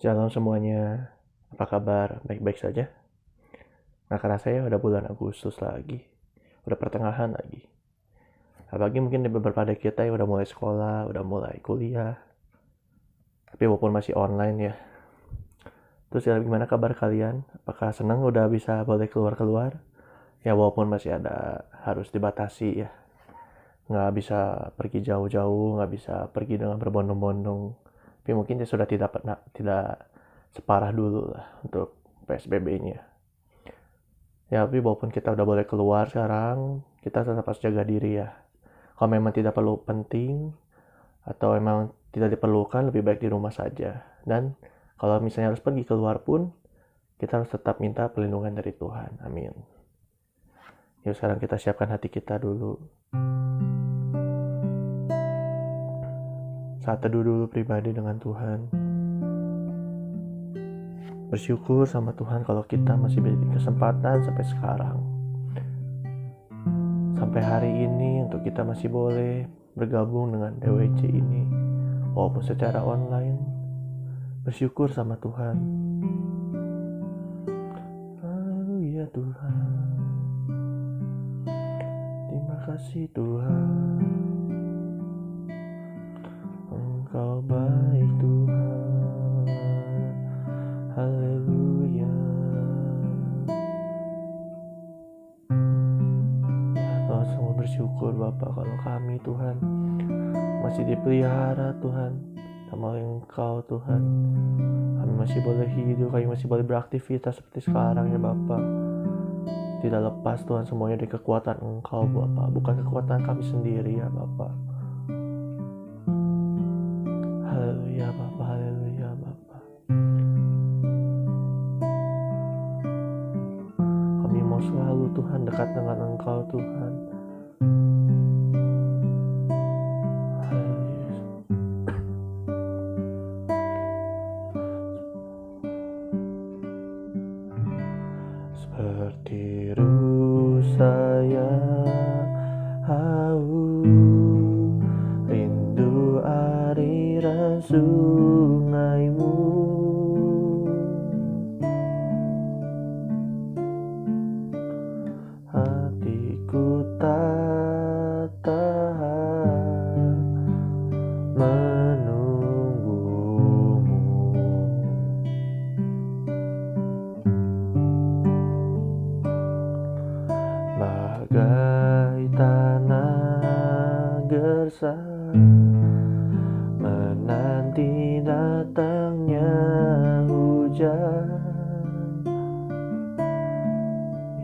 Shalom semuanya, apa kabar? Baik-baik saja? Nggak kerasa ya udah bulan Agustus lagi, udah pertengahan lagi. Apalagi mungkin di beberapa dari kita yang udah mulai sekolah, udah mulai kuliah. Tapi walaupun masih online ya. Terus ya gimana kabar kalian? Apakah senang udah bisa boleh keluar-keluar? Ya walaupun masih ada harus dibatasi ya. Nggak bisa pergi jauh-jauh, nggak bisa pergi dengan berbondong-bondong. Tapi mungkin ya sudah tidak separah dulu lah untuk PSBB-nya. Ya, tapi walaupun kita udah boleh keluar sekarang, kita tetap harus jaga diri ya. Kalau memang tidak perlu penting, atau memang tidak diperlukan, lebih baik di rumah saja. Dan kalau misalnya harus pergi keluar pun, kita harus tetap minta perlindungan dari Tuhan. Amin. Yuk sekarang kita siapkan hati kita dulu. Saat teduh dulu pribadi dengan Tuhan. Bersyukur sama Tuhan kalau kita masih diberi kesempatan sampai sekarang. Sampai hari ini untuk kita masih boleh bergabung dengan DWC ini walaupun secara online. Bersyukur sama Tuhan. Haleluya Tuhan. Terima kasih Tuhan. Engkau baik Tuhan. Haleluya. Kau semua bersyukur Bapa kalau kami Tuhan masih dipelihara Tuhan sama Engkau Tuhan. Kami masih boleh hidup, kami masih boleh beraktivitas seperti sekarang ya Bapa. Tidak lepas Tuhan semuanya dari kekuatan Engkau Bapa, bukan kekuatan kami sendiri ya Bapa. Haleluya Bapa, haleluya Bapa. Kami mau selalu Tuhan dekat dengan Engkau Tuhan. Seperti rusa yang haus, rindu aliran sungai-Mu. Hatiku tak tahan menunggu-Mu. Bagai tanah gersang menanti datangnya hujan.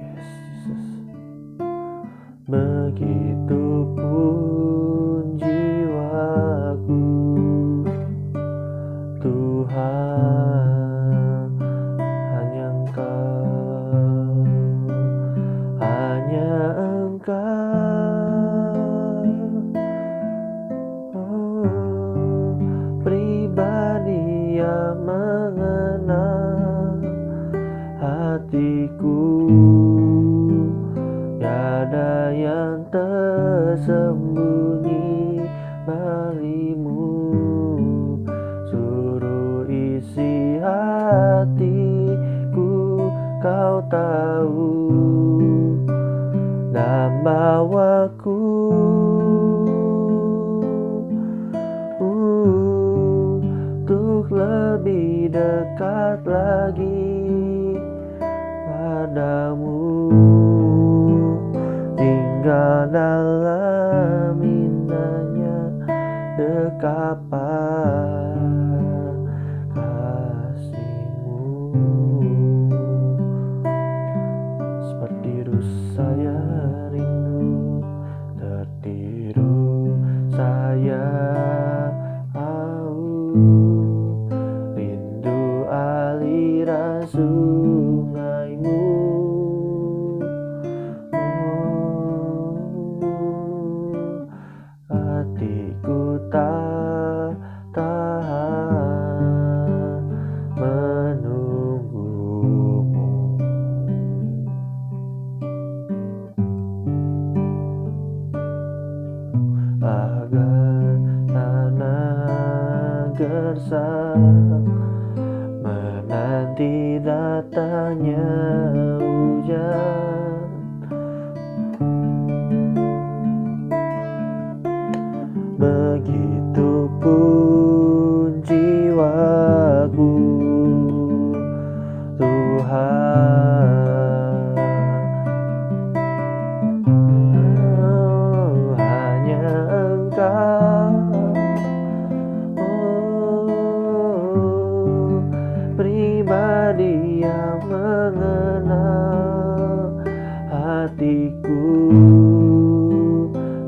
Yes, Jesus. Begitupun jiwaku, Tuhan, hanya Engkau, hanya Engkau, oh, pribadi yang mengenal hatiku. Tiada yang tersembunyi bagi-Mu. Suruh isi hatiku, Kau tahu, dan bawaku untuk lebih dekat lagi padamu. Tinggal dalam indahnya dekapan kasih-Mu. Seperti rusa yang rindu tertidur, saya haus, rindu aliran sungai-Mu. Hatiku tak tahan menunggu-Mu. Bagai tanah gersang nanti datangnya hujan. Begitupun jiwaku, Tuhan. Oh, hanya Engkau, oh, pribadi yang mengenal hatiku.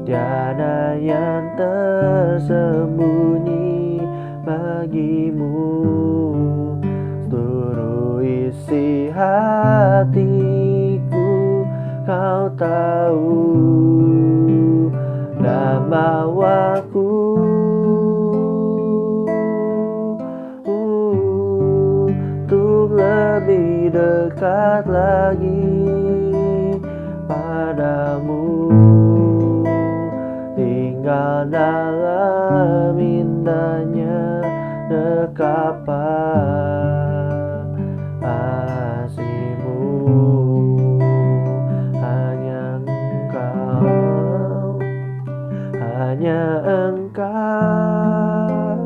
Tiada yang tersembunyi bagimu, seluruh isi hatiku Kau tahu, dan bawaku untuk lebih dekat lagi padamu. Tinggal dalam indahnya dekapan kasih-Mu. Hanya Engkau, hanya Engkau,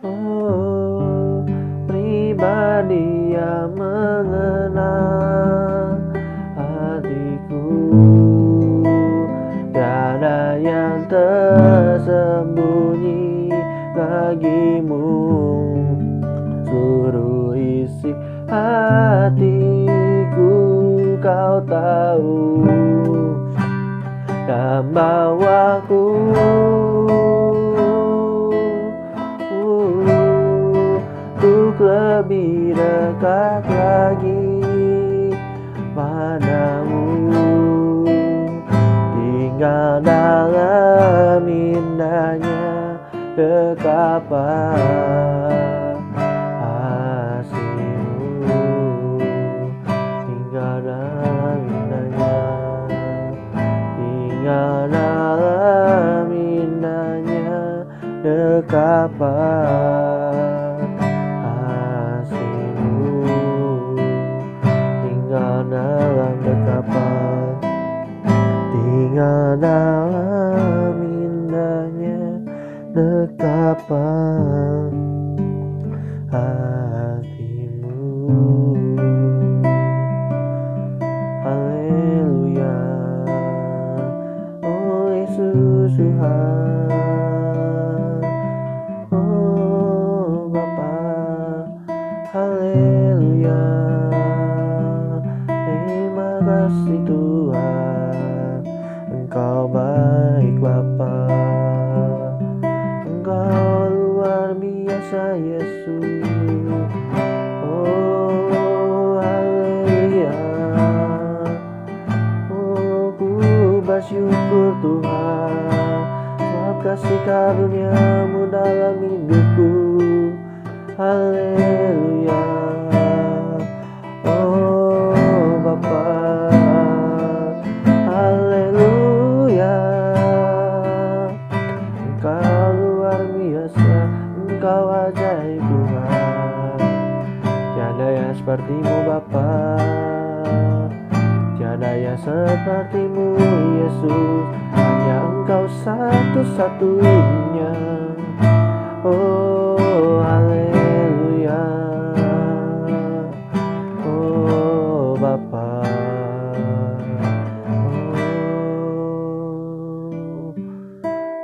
oh, pribadi yang mengenal hatiku. Tiada yang tersembunyi bagimu, seluruh isi hatiku Kau tahu, dan bawaku untuk lebih dekat lagi padamu. Tinggal dalam indahnya dekapan kasih-Mu. Tinggal dalam indahnya, tinggal dalam indahnya dekapan kasih-Mu. Tinggal dalam dekapan, tinggal dalam indahnya dekapan hati-Mu. Haleluya, oh Yesus Tuhan, oh Bapa. Haleluya, terima kasih Tuhan, Engkau baik Bapa. Engkau luar biasa Yesus. Oh haleluya, oh ku bersyukur Tuhan, sebab kasih karunia-Mu dalam hidupku. Haleluya, oh Bapa. Haleluya, Engkau luar biasa, Engkau ajaib Tuhan. Tiada yang seperti-Mu Bapa, tiada yang seperti-Mu Yesus. Hanya Engkau satu-satunya. Oh haleluya, oh Bapa. Oh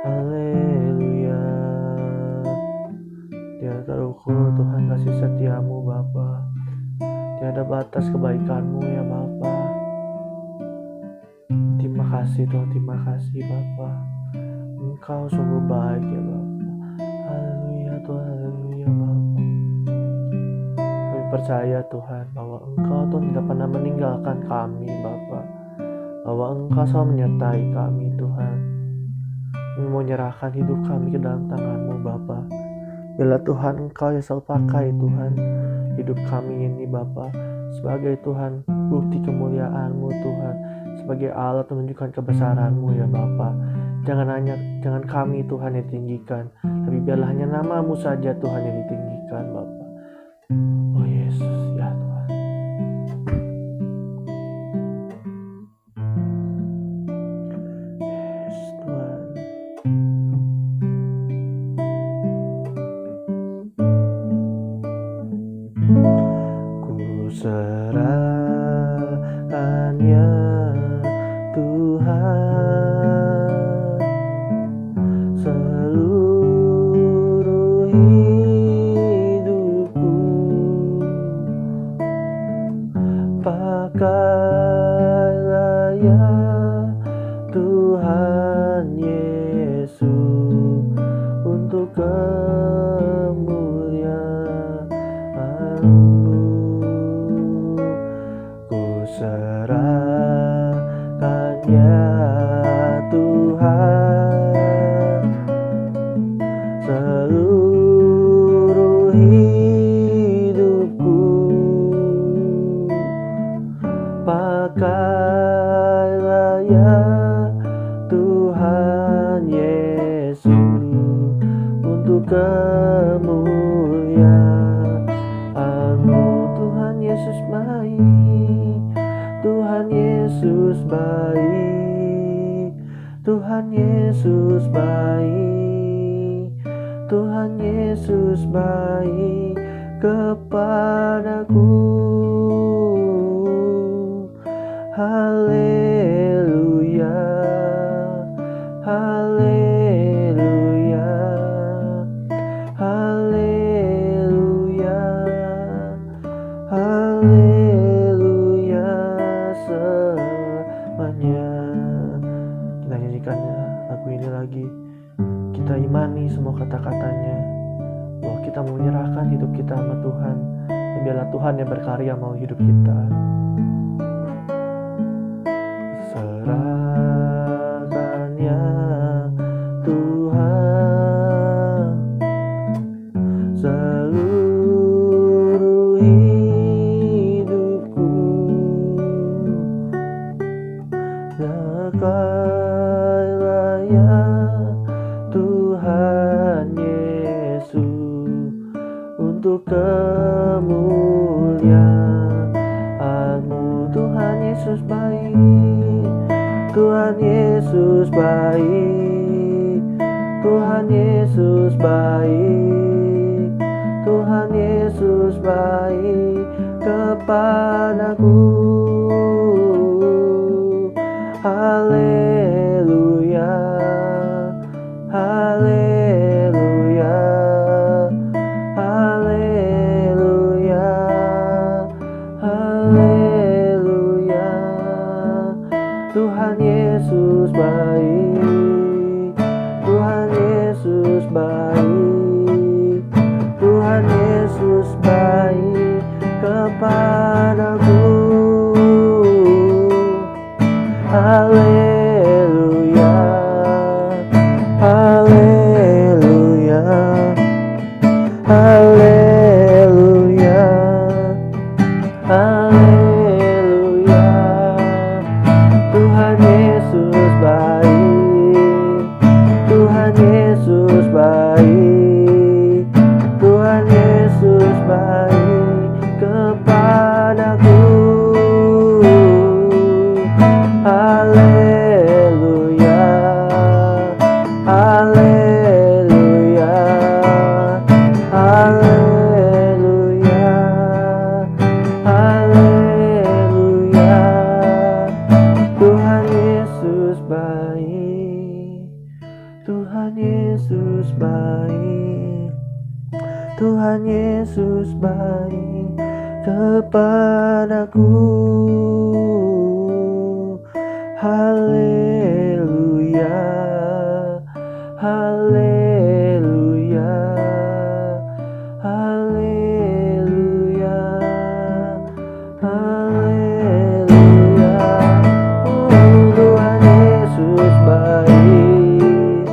haleluya, tiada terukur Tuhan kasih setia-Mu Bapa. Tiada batas kebaikan-Mu ya Bapa. Terima kasih Tuhan, terima kasih Bapa. Engkau sungguh baik ya Bapa. Haleluya Tuhan, haleluya Bapa. Kami percaya Tuhan bahwa Engkau Tuhan tidak pernah meninggalkan kami Bapa, bahwa Engkau selalu menyertai kami Tuhan. Kami mau menyerahkan hidup kami ke dalam tangan-Mu Bapa. Bila Tuhan Engkau yang selalu pakai Tuhan hidup kami ini Bapa, sebagai Tuhan bukti kemuliaan-Mu Tuhan, sebagai alat menunjukkan kebesaran-Mu ya Bapa. Jangan kami Tuhan yang ditinggikan, tapi biarlah hanya nama-Mu saja Tuhan yang ditinggikan Bapa. Oh Yesus, ya Tuhan. Yes Tuhan. Ku serahkannya Tuhan seluruh hidupku, pakailah ya Tuhan Yesus untuk kemuliaan-Mu. Ku serahkan ya Tuhan seluruh hidupku, pakailah ya Tuhan Yesus untuk kemuliaan-Mu. Tuhan Yesus baik, Tuhan Yesus baik, Tuhan Yesus baik, Tuhan Yesus baik kepadaku. Haleluya, haleluya, haleluya, haleluya selamanya. Kita nyanyikan lagu ini lagi. Kita imani semua kata-katanya, bahwa kita mau menyerahkan hidup kita sama Tuhan, dan biarlah Tuhan yang berkarya melalui hidup kita. Serahkan ya Tuhan seluruh hidupku, pakailah ya Tuhan Yesus untuk kemuliaan-Mu. Tuhan Yesus baik, Tuhan Yesus baik, Tuhan Yesus baik, Tuhan Yesus baik kepadaku. Haleluya, haleluya, haleluya, haleluya. Tuhan Yesus baik, Tuhan Yesus baik, Tuhan Yesus baik kepadaku. Haleluya, haleluya, haleluya, haleluya. Tuhan Yesus baik, Tuhan Yesus baik, Tuhan Yesus baik kepadaku. Haleluya, haleluya, haleluya, haleluya. Tuhan Yesus baik, Tuhan Yesus baik, Tuhan Yesus baik kepadaku. Haleluya, haleluya, haleluya, haleluya. Tuhan Yesus baik,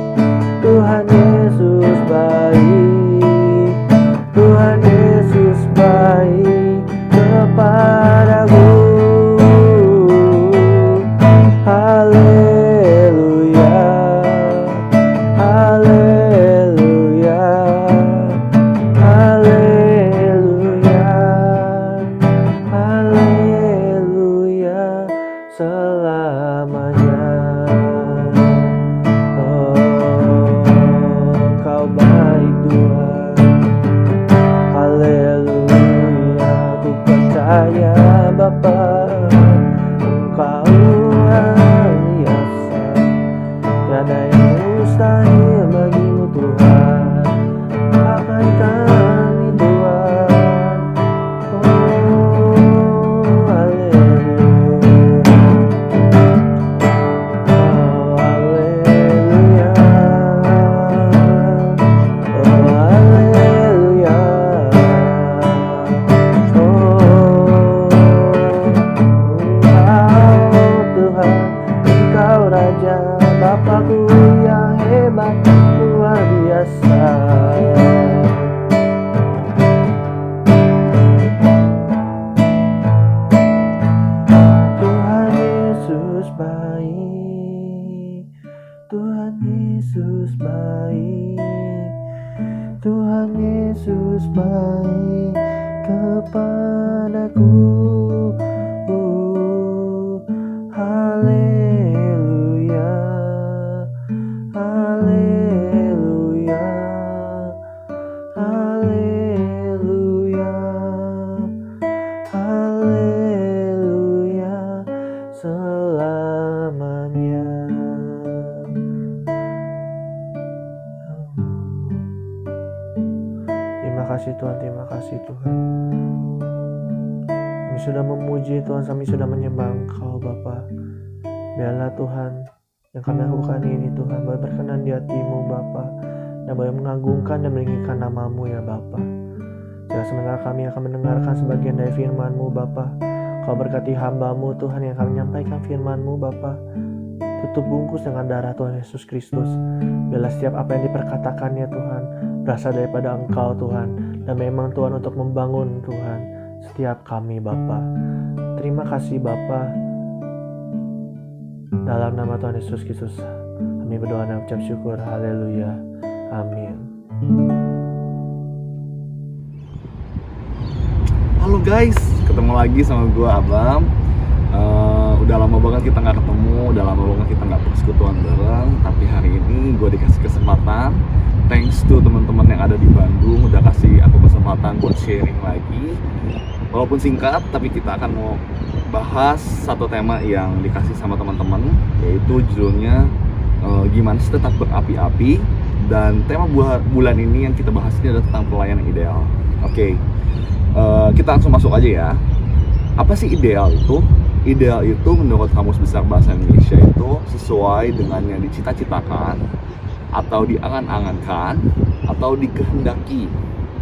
Tuhan Yesus baik, Tuhan Yesus baik kepadaku. baik, Tuhan Yesus baik kepadaku. Haleluya, haleluya, haleluya, haleluya selamanya. Terima kasih Tuhan, terima kasih Tuhan. Kami sudah memuji Tuhan, kami sudah menyembah Engkau Bapa. Biarlah Tuhan yang kami lakukan ini Tuhan boleh berkenan di hati-Mu Bapa, dan boleh mengagungkan dan meninggikan nama-Mu ya Bapa. Jika sementara kami akan mendengarkan sebagian dari firman-Mu Bapa, Kau berkati hamba-Mu Tuhan yang akan menyampaikan firman-Mu Bapa. Tutup bungkus dengan darah Tuhan Yesus Kristus. Biarlah setiap apa yang diperkatakannya Tuhan berasal daripada Engkau Tuhan, dan memang Tuhan untuk membangun Tuhan setiap kami Bapa. Terima kasih Bapa. Dalam nama Tuhan Yesus Kristus kami berdoa dan ucap syukur. Haleluya, amin. Halo guys, ketemu lagi sama gue Abam. Udah lama banget kita nggak ketemu, udah lama banget kita nggak persekutuan bareng. Tapi hari ini gue dikasih kesempatan, thanks to teman-teman yang ada di Bandung udah kasih aku kesempatan buat sharing lagi. Walaupun singkat, tapi kita akan mau bahas satu tema yang dikasih sama teman-teman, yaitu judulnya gimana sih tetap berapi-api. Dan tema bulan ini yang kita bahas ini adalah tentang pelayanan ideal. Oke. Kita langsung masuk aja ya. Apa sih ideal itu? Ideal itu menurut Kamus Besar Bahasa Indonesia itu sesuai dengan yang dicita-citakan, atau diangan-angankan, atau dikehendaki.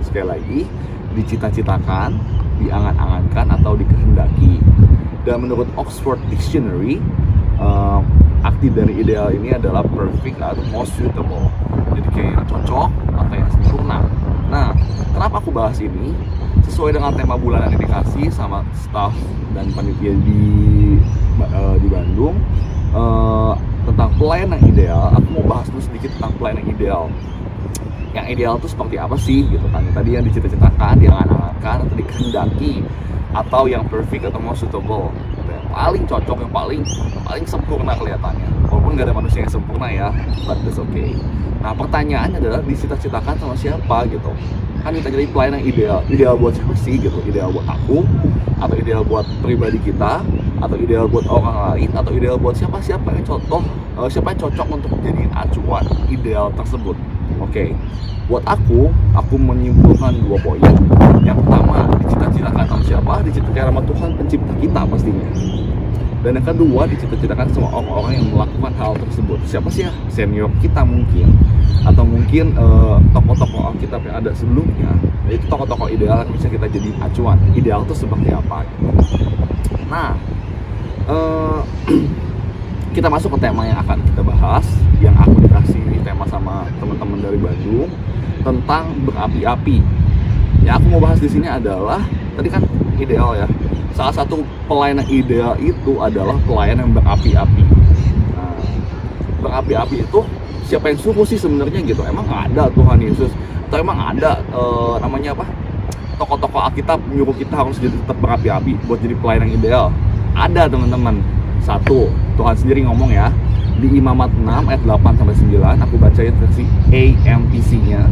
Sekali lagi, dicita-citakan, diangan-angankan, atau dikehendaki. Dan menurut Oxford Dictionary, arti dari ideal ini adalah perfect atau most suitable. Jadi kayak yang cocok atau yang sempurna. Nah, kenapa aku bahas ini? Sesuai dengan tema bulanan yang dikasih sama staff dan panitia di Bandung tentang pelayanan ideal. Aku mau bahas dulu sedikit tentang pelayanan ideal. Yang ideal itu seperti apa sih gitu kan? Tadi yang dicita-citakan, diangan-angankan, atau dikehendaki, atau yang perfect atau most suitable. Yang paling cocok, yang paling sempurna kelihatannya. Walaupun nggak ada manusia yang sempurna ya, but that's okay. Nah, pertanyaannya adalah dicita-citakan sama siapa gitu. Kan kita jadi pelayanan ideal buat siapa sih gitu? Ideal buat aku, atau ideal buat pribadi kita, atau ideal buat orang lain, atau ideal buat siapa yang cocok untuk dijadiin acuan ideal tersebut. Oke. Buat aku menyimpulkan 2 poin. Yang pertama, dicita-citakan sama siapa? Dicita-citakan sama Tuhan pencipta kita pastinya. Dan yang kedua, dicita-citakan sama orang-orang yang melakukan hal tersebut. Siapa sih ya? Senior kita mungkin, atau mungkin tokoh-tokoh Alkitab yang ada sebelumnya. Itu tokoh-tokoh ideal yang bisa kita jadi acuan. Ideal itu seperti apa? Nah, kita masuk ke tema yang akan kita bahas, yang aku dikasih tema sama teman-teman dari Bandung tentang berapi-api. Yang aku mau bahas di sini adalah tadi kan ideal ya. Salah satu pelayanan ideal itu adalah pelayanan yang berapi-api. Nah, berapi-api itu siapa yang suruh sih sebenarnya gitu? Emang ada Tuhan Yesus? Atau emang ada namanya apa? Tokoh-tokoh Alkitab menyuruh kita harus jadi tetap berapi-api buat jadi pelayanan ideal? Ada teman-teman. Satu, Tuhan sendiri ngomong ya di Imamat 6 ayat 8-9. Aku bacain versi AMPC-nya.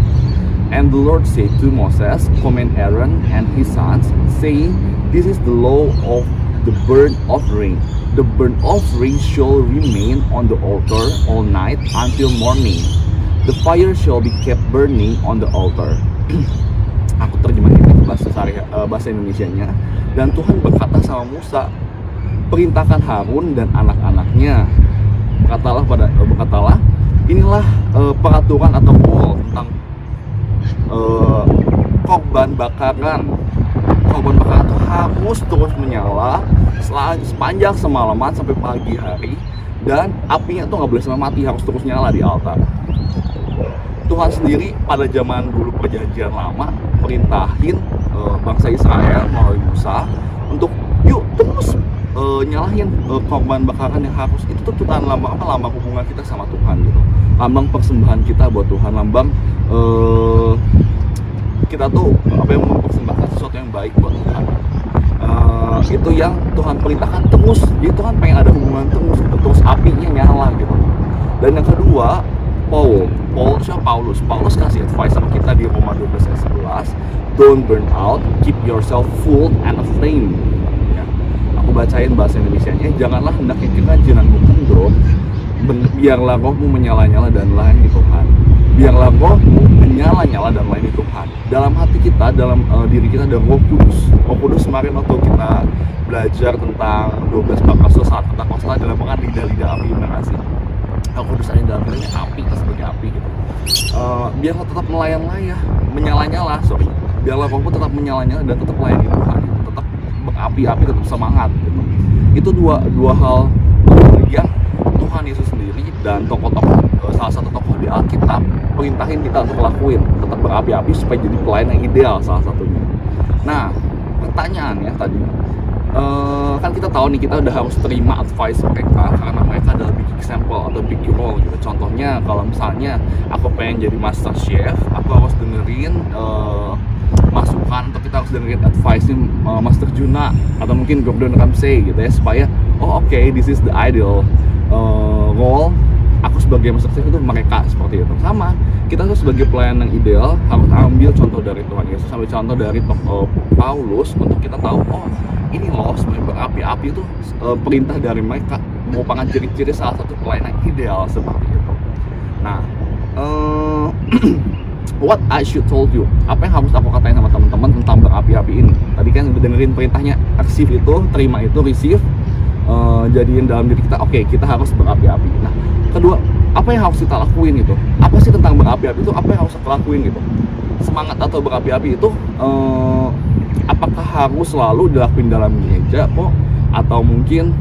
And the Lord said to Moses, command Aaron and his sons, saying, this is the law of the burnt offering. The burnt offering shall remain on the altar all night until morning. The fire shall be kept burning on the altar. Aku terjemahin ke bahasa Indonesianya. Dan Tuhan berkata sama Musa, perintahkan Harun dan anak-anaknya. Berkatalah, inilah peraturan atau rule tentang korban bakaran. Korban bakaran itu harus terus menyala sepanjang semalaman sampai pagi hari, dan apinya tuh nggak boleh sampai mati, harus terus nyala di altar. Tuhan sendiri pada zaman dulu perjanjian lama perintahin bangsa Israel melalui Musa untuk yuk terus nyalahin korban bakaran yang harus itu tuh Tuhan, lambang apa, lambang hubungan kita sama Tuhan gitu, lambang persembahan kita buat Tuhan, lambang kita tuh apa yang mempersembahkan sesuatu yang baik buat Tuhan. Itu yang Tuhan perintahkan terus, jadi Tuhan pengen ada hubungan terus gitu, terus apinya nyala gitu. Dan yang kedua, Paulus kasih advice sama kita di Roma 12 ayat 11, don't burn out, keep yourself full and aflame. Ya. Aku bacain bahasa Indonesianya, janganlah hendaknya kita jenangmu kendor, biarlah rohmu menyala-nyala dan layani Tuhan. Biarlah rohmu menyala-nyala dan layani Tuhan. Dalam hati kita, dalam diri kita ada Roh Kudus. Roh Kudus kemarin waktu kita belajar tentang 12 bakal saat Pentakosta dalam makan lidah-lidah api, benar sih? Roh Kudus ada dalam dirinya api, sebagai api gitu. Biarlah tetap menyala-nyala, biarlah rohmu tetap menyala-nyala dan tetap melayani Tuhan, tetap berapi-api, tetap semangat gitu. Itu dua hal yang Tuhan Yesus sendiri dan tokoh-tokoh, salah satu tokoh di Alkitab perintahin kita untuk lakuin, tetap berapi-api supaya jadi pelayan yang ideal salah satunya. Nah, pertanyaannya tadi, kan kita tahu nih, kita udah harus terima advice mereka karena mereka adalah big example atau big role gitu. Contohnya kalau misalnya aku pengen jadi master chef, aku harus dengerin masukan, atau kita harus dengerin advice Master Juna atau mungkin Gordon Ramsay gitu ya, supaya oke, this is the ideal role aku sebagai master chef, itu mereka seperti itu. Sama, kita tuh sebagai pelayan yang ideal harus ambil contoh dari Tuhan Yesus, ambil contoh dari Paulus untuk kita tahu, ini loh sebenarnya berapi-api itu perintah dari mereka, merupakan ciri-ciri salah satu pelayan yang ideal seperti itu. Nah, what I should told you, apa yang harus aku katain sama teman-teman tentang berapi-api ini? Tadi kan udah dengerin perintahnya, receive itu, terima itu, receive, jadiin dalam diri kita, oke, kita harus berapi-api. Nah, kedua, apa yang harus kita lakuin gitu? Apa sih tentang berapi-api itu? Apa yang harus kita lakuin gitu? Semangat atau berapi-api itu, apakah harus selalu dilakuin dalam gereja kok? Atau mungkin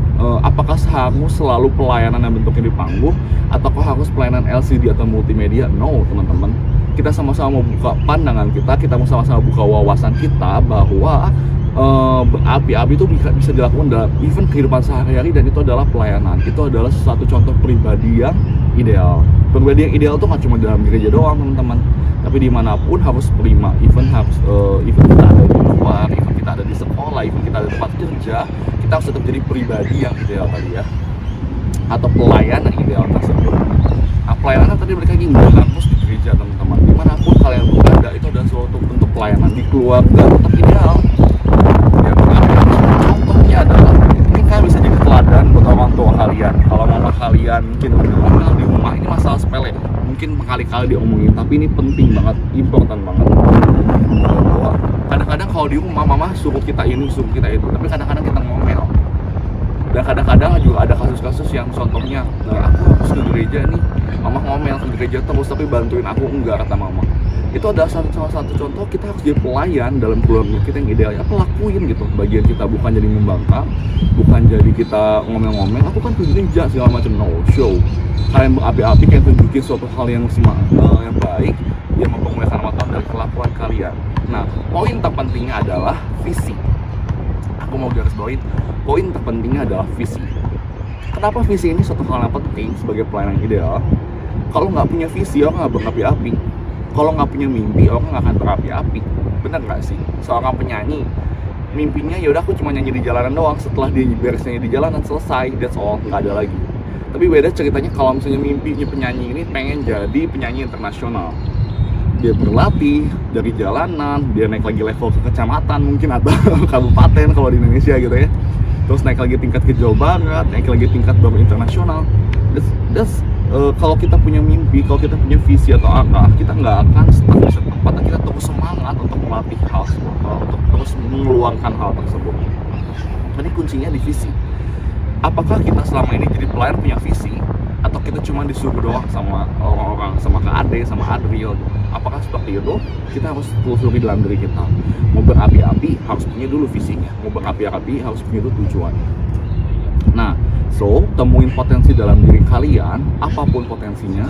apakah harus selalu pelayanan yang bentuknya di panggung? Ataukah harus pelayanan LCD atau multimedia? No, teman-teman. Kita sama-sama mau buka pandangan kita mau sama-sama buka wawasan kita bahwa berapi-api itu bisa dilakukan dalam even kehidupan sehari-hari, dan itu adalah pelayanan. Itu adalah satu contoh pribadi yang ideal. Pribadi yang ideal itu nggak cuma dalam gereja doang, teman-teman, tapi dimanapun harus prima. Even kita ada di luar, even kita ada di sekolah, even kita ada di tempat kerja, kita harus tetap jadi pribadi yang ideal tadi ya, atau pelayan yang ideal tersebut. Nah, pelayanan tadi mereka lagi nggak harus di gereja, teman-teman. Dimanapun kalian berada, itu adalah suatu bentuk pelayanan. Di keluarga tetap ideal. Contohnya adalah, mungkin kalian bisa jadi teladan buat orang tua kalian. Kalau mama kalian mungkin ngomel di rumah, ini masalah sepele, mungkin berkali-kali diomongin, tapi ini penting banget, important banget. Bahwa kadang-kadang kalau di rumah mama suruh kita ini, suruh kita itu, tapi kadang-kadang kita ngomel. Dan kadang-kadang juga ada kasus-kasus yang contohnya, aku harus ke gereja nih, mama ngomel ke gereja terus tapi bantuin aku enggak, kata mama. Itu adalah salah satu contoh kita harus jadi pelayan dalam keluarga kita yang ideal. Apa lakuin gitu bagian kita, bukan jadi membangkang, bukan jadi kita ngomel-ngomel, aku kan ke gereja segala macam, no show. Kalian berapi-api, kalian tunjukin suatu hal yang yang baik, yang mempermuliakan nama Tuhan dari kelakuan kalian. Nah, poin terpentingnya adalah visi. Aku mau garis bawain, poin terpentingnya adalah visi. Kenapa visi ini suatu hal yang penting sebagai pelayan yang ideal? Kalau nggak punya visi, orang nggak berapi-api. Kalau nggak punya mimpi, orang nggak akan berapi-api. Bener nggak sih? Seorang penyanyi, mimpinya ya udah aku cuma nyanyi di jalanan doang. Setelah dia beres nyanyi di jalanan, selesai, that's all, nggak ada lagi. Tapi beda ceritanya kalau misalnya mimpinya penyanyi ini pengen jadi penyanyi internasional. Dia berlatih dari jalanan, dia naik lagi level ke kecamatan mungkin, atau kabupaten kalau di Indonesia gitu ya. Terus naik lagi tingkat ke Jawa Barat, naik lagi tingkat baru internasional. Kalau kita punya mimpi, kalau kita punya visi atau arah, kita nggak akan stuck di satu tempat, dan kita terus semangat untuk melatih hal, untuk terus mengeluarkan hal tersebut. Jadi kuncinya di visi. Apakah kita selama ini jadi pelayan punya visi, atau kita cuma disuruh doang sama orang-orang, sama Kak Ade, sama Adriel? Apakah seperti itu? Kita harus telusuri dalam diri kita. Mau berapi-api harus punya dulu visinya, mau berapi-api harus punya dulu tujuannya. Nah, so temuin potensi dalam diri kalian, apapun potensinya.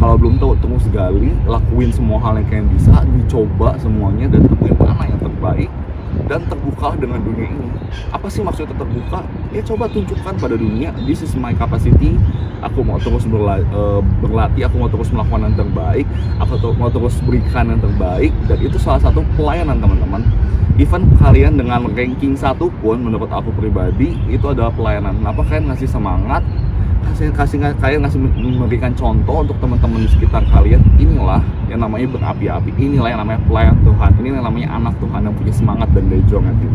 Kalau belum tahu, terus gali, lakuin semua hal yang kalian bisa, dicoba semuanya dan temuin mana yang terbaik. dan terbuka dengan dunia ini. Apa sih maksudnya terbuka? Ya coba tunjukkan pada dunia, this is my capacity. Aku mau terus berlatih, aku mau terus melakukan yang terbaik, aku mau terus berikan yang terbaik, dan itu salah satu pelayanan teman-teman. Even kalian dengan ranking 1 pun menurut aku pribadi itu adalah pelayanan. Kenapa kalian ngasih semangat, kalian ngasih memberikan contoh untuk teman-teman di sekitar kalian. Inilah yang namanya berapi-api, inilah yang namanya pelayan Tuhan, inilah yang namanya anak Tuhan yang punya semangat dan daya juang hati.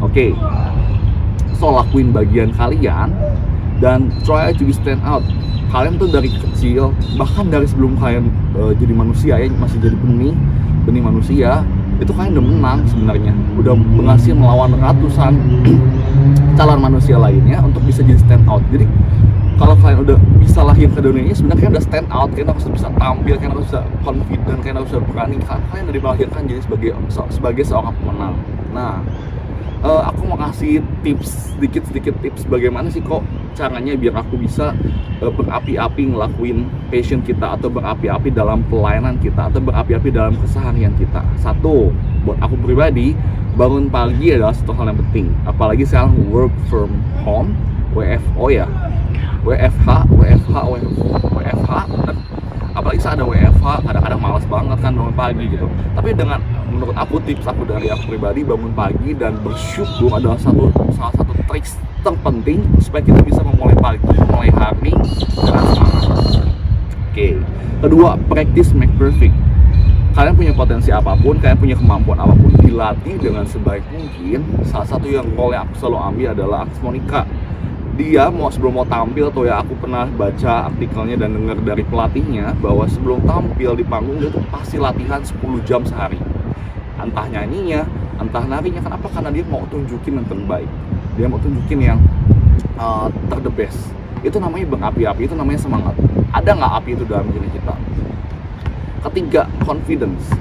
Oke, so lakuin bagian kalian dan try to stand out. Kalian tuh dari kecil, bahkan dari sebelum kalian jadi manusia ya, masih jadi benih manusia, itu kalian udah menang sebenarnya, udah berhasil melawan ratusan calon manusia lainnya untuk bisa jadi stand out. Jadi kalau kalian udah bisa lahir ke dunia ini, sebenarnya kalian udah stand out, kalian harus bisa tampil, kalian harus bisa confident, kalian harus bisa berani, kalian udah dilahirkan jadi sebagai seorang pemenang. Nah, aku mau kasih tips, sedikit tips bagaimana sih kok caranya biar aku bisa berapi-api ngelakuin passion kita, atau berapi-api dalam pelayanan kita, atau berapi-api dalam keseharian kita. Satu, buat aku pribadi, bangun pagi adalah satu hal yang penting. Apalagi sekarang work from home, WFO ya, WFH, apalagi saat ada WFH, kadang-kadang malas banget kan bangun pagi gitu. Tapi dengan, menurut aku, tips aku dari aku pribadi, bangun pagi dan bersyukur adalah salah satu trik terpenting supaya kita bisa memulai pagi, memulai hari dengan semangat. Oke. Kedua, practice make perfect. Kalian punya potensi apapun, kalian punya kemampuan apapun, dilatih dengan sebaik mungkin. Salah satu yang role yang aku selalu ambil adalah Agnes Monica. Dia sebelum mau tampil tuh ya, aku pernah baca artikelnya dan dengar dari pelatihnya bahwa sebelum tampil di panggung dia tuh pasti latihan 10 jam sehari. Entah nyanyinya, entah narinya. Kenapa? Karena dia mau tunjukin yang terbaik, dia mau tunjukin yang the best. Itu namanya berapi-api, itu namanya semangat. Ada nggak api itu dalam diri kita? Ketiga, confidence.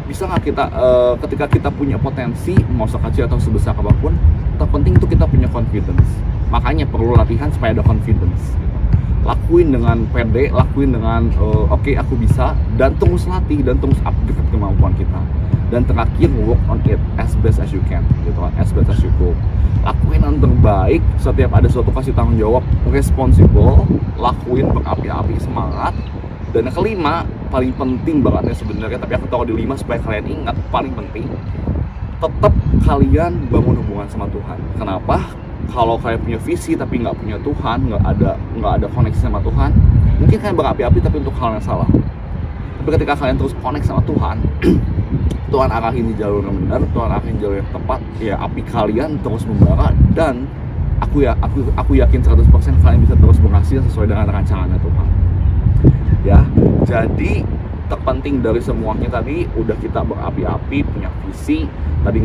Bisa nggak kita ketika kita punya potensi, mau sekecil atau sebesar apapun, terpenting itu kita punya confidence. Makanya perlu latihan supaya ada confidence. Lakuin dengan pede, lakuin dengan oke, aku bisa, dan terus latih dan terus upgrade kemampuan kita. Dan terakhir, work on it as best as you can, gitu kan, as best as you go. Lakuin yang terbaik, setiap ada suatu kasih tanggung jawab, responsible, lakuin berapi-api, semangat. Dan yang kelima, paling penting banget ya sebenarnya, tapi aku taruh di 5 supaya kalian ingat, paling penting, tetap kalian bangun hubungan sama Tuhan. Kenapa? Kalau kalian punya visi tapi nggak punya Tuhan, nggak ada koneksi sama Tuhan, mungkin kalian berapi-api tapi untuk hal yang salah. Tapi ketika kalian terus connect sama Tuhan, Tuhan arahin di jalur yang benar, Tuhan arahin jalur yang tepat, ya api kalian terus membara, dan aku yakin 100% kalian bisa terus berhasil sesuai dengan rancangannya Tuhan. Ya, jadi terpenting dari semuanya tadi udah kita berapi-api, punya visi, tadi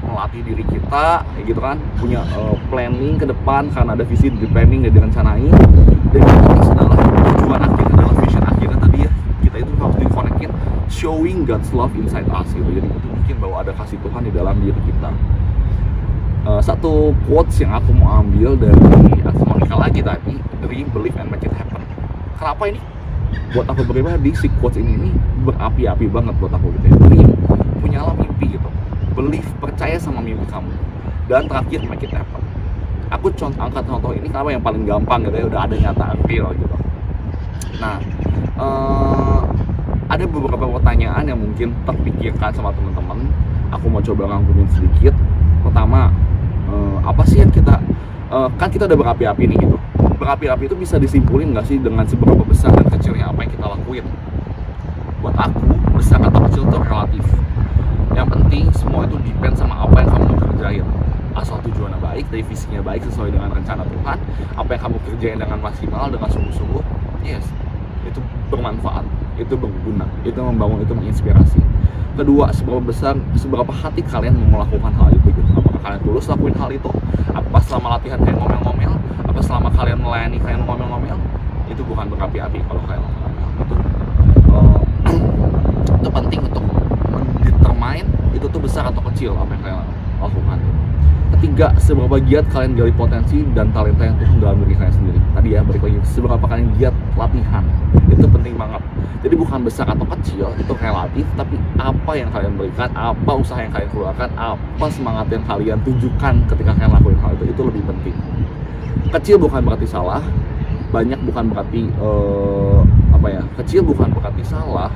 melatih diri kita, kayak gitu kan, punya planning ke depan karena ada visi di planning dan direncanain. Dan yang penting adalah tujuan akhir adalah vision akhirnya tadi ya, kita itu harus di-connectin showing God's love inside us gitu. Jadi itu mungkin bahwa ada kasih Tuhan di dalam diri kita. Satu quotes yang aku mau ambil dari Agnes Monica lagi tadi, dream, believe, and make it happen. Kenapa ini? Buat aku pribadi, si quotes ini berapi-api banget buat aku gitu ya. Dream, punyalah mimpi gitu. Believe, percaya sama mimpi kamu. Dan terakhir, make it happen. Aku angkat contoh ini karena yang paling gampang gitu ya, udah ada nyata real gitu. Nah, ada beberapa pertanyaan yang mungkin terpikirkan sama teman-teman. Aku mau coba rangkumin sedikit. Pertama, apa sih yang kita kan kita udah berapi-api nih gitu. Berapi-api itu bisa disimpulin nggak sih dengan seberapa besar dan kecilnya apa yang kita lakuin? Buat aku, besar atau kecil itu relatif. Yang penting semua itu depend sama apa yang kamu kerjain. Asal tujuannya baik, dari visinya baik sesuai dengan rencana Tuhan, apa yang kamu kerjain dengan maksimal, dengan sungguh-sungguh, yes, itu bermanfaat, itu berguna, itu membangun, itu menginspirasi. Kedua, seberapa hati kalian mau melakukan hal itu gitu. Apakah kalian tulus lakuin hal itu? Apa selama latihan kalian ngomel-ngomel? Apa selama kalian melayani kalian ngomel-ngomel? Itu bukan berapi-api kalau kalian ngomel-ngomel. Itu penting untuk mendetermine itu tuh besar atau kecil apa yang kalian lakukan. Ketiga, seberapa giat kalian gali potensi dan talenta yang Tuhan dalam diri kalian sendiri. Tadi tadi ya, balik lagi, seberapa kalian giat latihan itu penting banget. Jadi bukan besar atau kecil, itu relatif, tapi apa yang kalian berikan, apa usaha yang kalian keluarkan, apa semangat yang kalian tunjukkan ketika kalian lakuin hal itu lebih penting. Kecil bukan berarti salah, banyak bukan berarti kecil bukan berarti salah,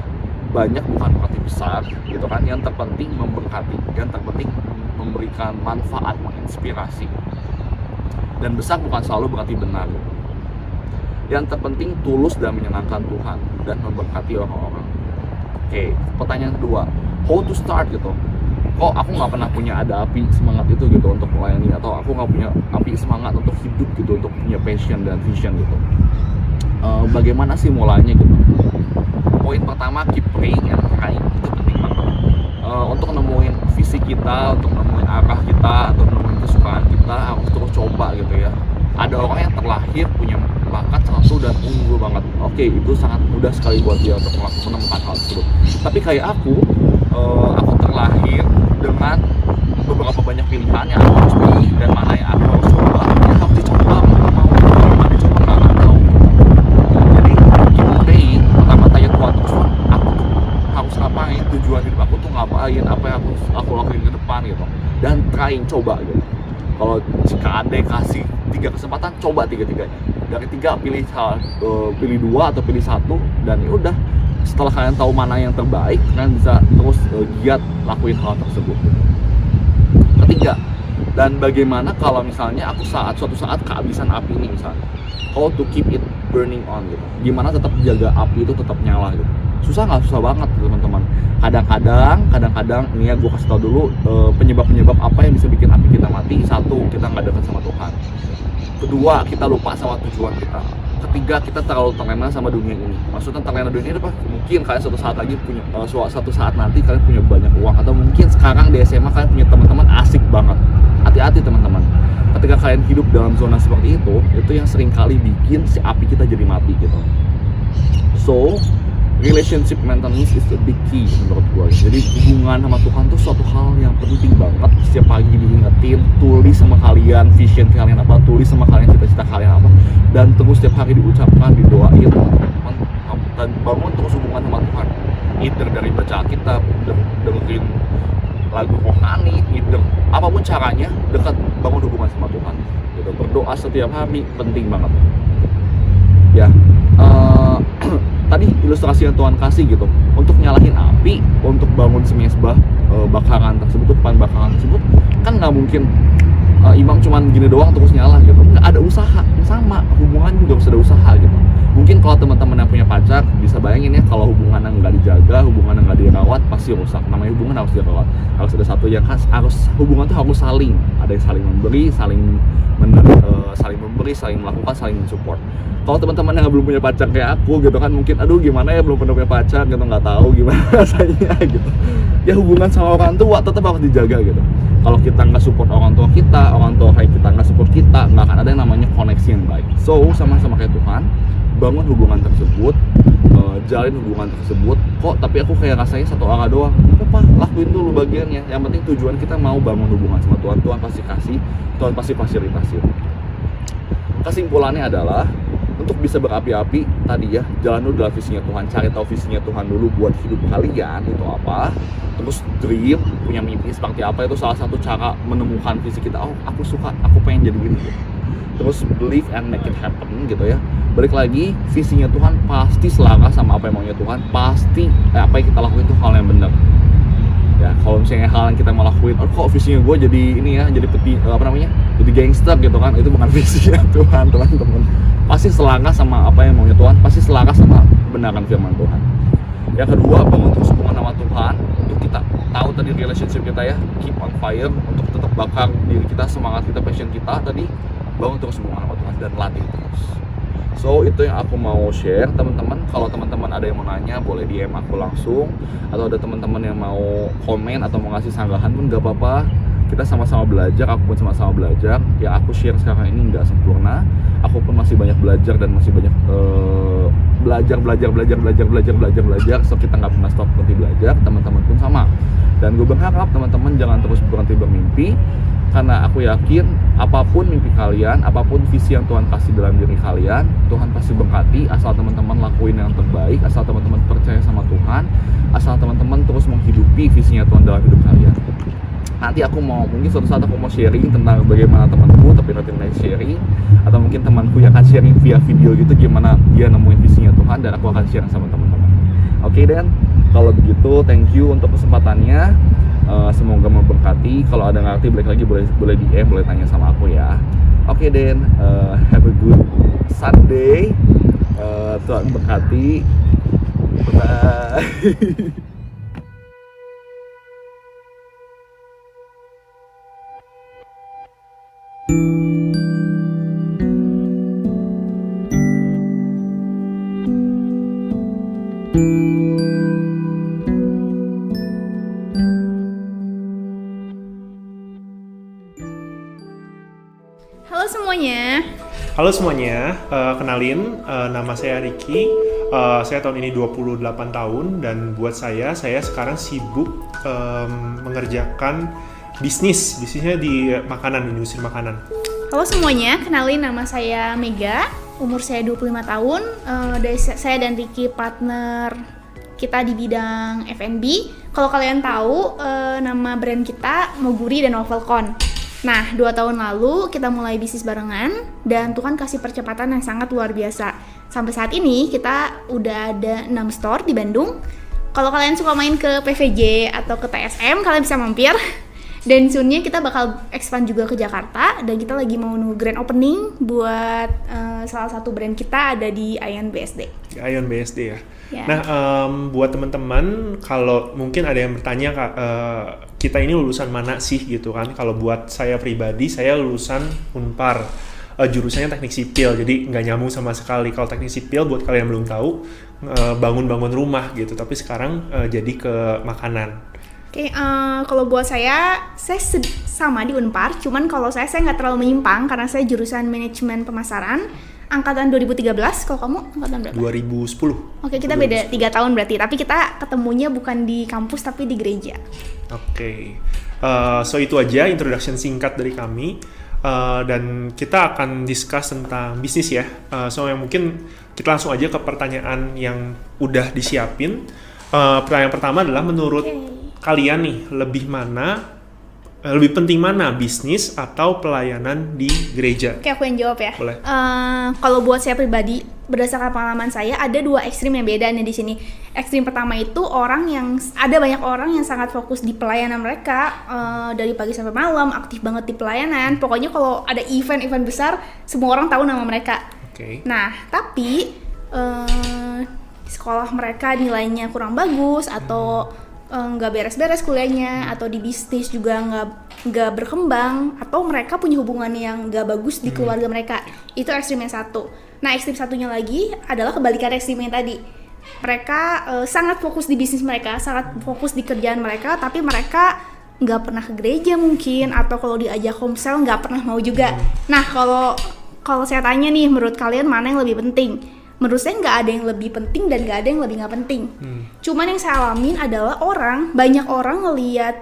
banyak bukan berarti besar gitu kan. Yang terpenting memberkati, yang terpenting memberikan manfaat, menginspirasi. Dan besar bukan selalu berarti benar. Yang terpenting tulus dan menyenangkan Tuhan dan memberkati orang-orang. Oke, pertanyaan kedua, how to start gitu. Kok aku nggak pernah punya ada api semangat itu gitu untuk melayani, atau aku nggak punya api semangat untuk hidup gitu, untuk punya passion dan vision gitu. Bagaimana sih mulainya gitu? Poin pertama, keep praying and trying, itu penting banget. Untuk nemuin visi kita, untuk nemuin arah kita, atau nemuin kesukaan kita, harus terus coba gitu ya. Ada orang yang terlahir punya bakat satu dan unggul banget. Oke, itu sangat mudah sekali buat dia untuk menemukan hal tersebut. Tapi kayak aku terlahir dengan beberapa banyak pilihan yang aku harus pilih, dan mana yang aku harus coba, ya harus dicoba, mau dicoba nggak tahu. Jadi keep pertama tanya Tuhan terus, aku harus ngapain, tujuan hidup aku tuh ngapain, apa yang aku lakuin ke depan gitu, dan trying, coba gitu. Kalau jika ada kasih 3 kesempatan, coba 3-3-nya. Dari 3 pilih 2 atau pilih 1, dan ya udah. Setelah kalian tahu mana yang terbaik, kalian bisa terus giat lakuin hal tersebut. Ketiga, dan bagaimana kalau misalnya aku suatu saat kehabisan api ini misalnya, how to keep it burning on gitu. Gimana tetap jaga api itu tetap nyala gitu. Susah nggak? Susah banget teman-teman. Kadang-kadang ini ya gue kasih tau dulu penyebab-penyebab apa yang bisa bikin api kita mati. 1, kita nggak dekat sama Tuhan. Kedua, kita lupa sama tujuan kita. Ketiga, kita terlalu terlena sama dunia ini. Maksudnya terlena dunia ini apa? Mungkin kalian suatu saat lagi punya, suatu saat nanti kalian punya banyak uang, atau mungkin sekarang di SMA kalian punya teman-teman asik banget. Hati-hati teman-teman. Ketika kalian hidup dalam zona seperti itu yang sering kali bikin si api kita jadi mati gitu. So, relationship maintenance is the big key menurut gue. Jadi hubungan sama Tuhan tuh suatu hal yang penting banget. Setiap pagi diingetin, tulis sama kalian vision kalian apa, tulis sama kalian cita-cita kalian apa, dan terus setiap hari diucapkan, didoain, dan bangun terus hubungan sama Tuhan. Either dari baca Alkitab, dengerin lagu rohani, either apapun caranya, dekat, bangun hubungan sama Tuhan. Gitu. Berdoa setiap hari penting banget. Ya. Tadi ilustrasi yang Tuhan kasih gitu, untuk nyalahin api, untuk bangun semesbah bakaran tersebut, depan bakaran tersebut, kan nggak mungkin imam cuman gini doang terus nyala gitu. Nggak ada usaha, sama hubungan juga harus ada usaha gitu. Mungkin kalau teman-teman yang punya pacar bisa bayangin ya, kalau hubungan yang nggak dijaga, hubungan yang nggak dirawat, pasti rusak. Namanya hubungan harus dirawat, harus ada satu yang hubungan tuh harus saling, ada yang saling memberi, saling memberi, saling melakukan, saling mensupport. Kalau teman-teman yang belum punya pacar kayak aku gitu kan, mungkin aduh gimana ya, belum pernah punya pacar gitu, nggak tahu gimana rasanya gitu. Ya hubungan sama orang tua tetap harus dijaga gitu. Kalau kita nggak support orang tua kayak kita nggak support kita, nggak akan ada yang namanya koneksi yang baik. So sama-sama kayak Tuhan, bangun hubungan tersebut, jalin hubungan tersebut. Kok tapi aku kayak rasanya satu arah doang, apa, lakuin dulu bagiannya. Yang penting tujuan kita mau bangun hubungan sama Tuhan, Tuhan pasti kasih, Tuhan pasti fasilitasi. Kesimpulannya adalah, untuk bisa berapi-api tadi ya, jalan dulu dalam visinya Tuhan, cari tahu visinya Tuhan dulu buat hidup kalian itu apa. Terus dream, punya mimpi seperti apa, itu salah satu cara menemukan visi kita. Oh, aku suka, aku pengen jadi gini gitu. Terus believe and make it happen gitu ya. Balik lagi, visinya Tuhan pasti selaras sama apa yang maunya Tuhan. Pasti apa yang kita lakukan itu hal yang benar. Ya, kalau misalnya hal yang kita mau lakuin, oh kok visinya gue jadi ini ya, jadi jadi gangster gitu kan, itu bukan visinya Tuhan teman-teman. Pasti selaras sama apa yang maunya Tuhan, pasti selaras sama kebenaran firman Tuhan. Yang kedua, bangun terus hubungan sama Tuhan, untuk kita tahu tadi relationship kita ya, keep on fire, untuk tetap bakar diri kita, semangat kita, passion kita tadi, bangun terus hubungan sama Tuhan dan latih terus. So itu yang aku mau share teman-teman. Kalau teman-teman ada yang mau nanya, boleh DM aku langsung, atau ada teman-teman yang mau komen atau mau ngasih sanggahan pun gak apa-apa. kita sama-sama belajar, aku pun sama-sama belajar. Yang aku share sekarang ini nggak sempurna, aku pun masih banyak belajar dan masih banyak belajar. So kita nggak pernah stop berhenti belajar, teman-teman pun sama. Dan gue berharap teman-teman jangan terus berhenti bermimpi, karena aku yakin apapun mimpi kalian, apapun visi yang Tuhan kasih dalam diri kalian, Tuhan pasti berkati, asal teman-teman lakuin yang terbaik, asal teman-teman percaya sama Tuhan, asal teman-teman terus menghidupi visinya Tuhan dalam hidup kalian. Nanti aku mungkin suatu saat aku mau sharing tentang bagaimana temanku, tapi nanti next sharing, atau mungkin temanku yang akan sharing via video gitu gimana dia nemuin visinya Tuhan, dan aku akan sharing sama teman-teman. Oke, Dan, kalau begitu thank you untuk kesempatannya. Semoga memberkati. Kalau ada ngerti balik lagi boleh DM, boleh tanya sama aku ya. Oke, Dan, have a good Sunday. Tuhan berkati. Bye. Halo semuanya, kenalin, nama saya Ricky, saya tahun ini 28 tahun, dan buat saya sekarang sibuk mengerjakan bisnisnya di makanan, industri makanan. Halo semuanya, kenalin nama saya Mega, umur saya 25 tahun, saya dan Ricky partner kita di bidang F&B. Kalau kalian tahu, nama brand kita Moguri dan Novelcon. Nah, 2 tahun lalu kita mulai bisnis barengan, dan Tuhan kasih percepatan yang sangat luar biasa. Sampai saat ini kita udah ada 6 store di Bandung. Kalau kalian suka main ke PVJ atau ke TSM, kalian bisa mampir. Dan soon-nya kita bakal expand juga ke Jakarta, dan kita lagi mau nunggu grand opening buat salah satu brand kita ada di Ion BSD. Ion BSD ya. Ya. Nah, buat teman-teman, kalau mungkin ada yang bertanya, kita ini lulusan mana sih gitu kan? Kalau buat saya pribadi, saya lulusan Unpar, jurusannya teknik sipil, jadi nggak nyambung sama sekali. Kalau teknik sipil, buat kalian yang belum tahu, bangun-bangun rumah gitu, tapi sekarang jadi ke makanan. Oke, kalau buat saya sama di Unpar, cuman kalau saya nggak terlalu menyimpang karena saya jurusan manajemen pemasaran, angkatan 2013. Kalau kamu angkatan berapa? 2010. Oke, kita beda 3 tahun berarti, tapi kita ketemunya bukan di kampus tapi di gereja. Oke. So itu aja introduction singkat dari kami, dan kita akan discuss tentang bisnis ya. So yang mungkin kita langsung aja ke pertanyaan yang udah disiapin. Pertanyaan pertama adalah menurut kalian nih, lebih penting mana, bisnis atau pelayanan di gereja? Oke, aku yang jawab ya. Boleh. Kalau buat saya pribadi, berdasarkan pengalaman saya, ada 2 ekstrim yang beda nih di sini. Ekstrim pertama itu ada banyak orang yang sangat fokus di pelayanan mereka, dari pagi sampai malam, aktif banget di pelayanan. Pokoknya kalau ada event-event besar, semua orang tahu nama mereka. Okay. Nah, tapi di sekolah mereka nilainya kurang bagus, atau nggak beres-beres kuliahnya, atau di bisnis juga nggak berkembang, atau mereka punya hubungan yang nggak bagus di keluarga mereka. Itu ekstrim yang satu. Nah, ekstrim satunya lagi adalah kebalikan ekstrim yang tadi. Mereka sangat fokus di bisnis mereka, sangat fokus di kerjaan mereka, tapi mereka nggak pernah ke gereja mungkin, atau kalau diajak komsel nggak pernah mau juga. Nah, kalau saya tanya nih, menurut kalian mana yang lebih penting? Menurut saya nggak ada yang lebih penting dan nggak ada yang lebih nggak penting. Cuman yang saya alamin adalah banyak orang ngelihat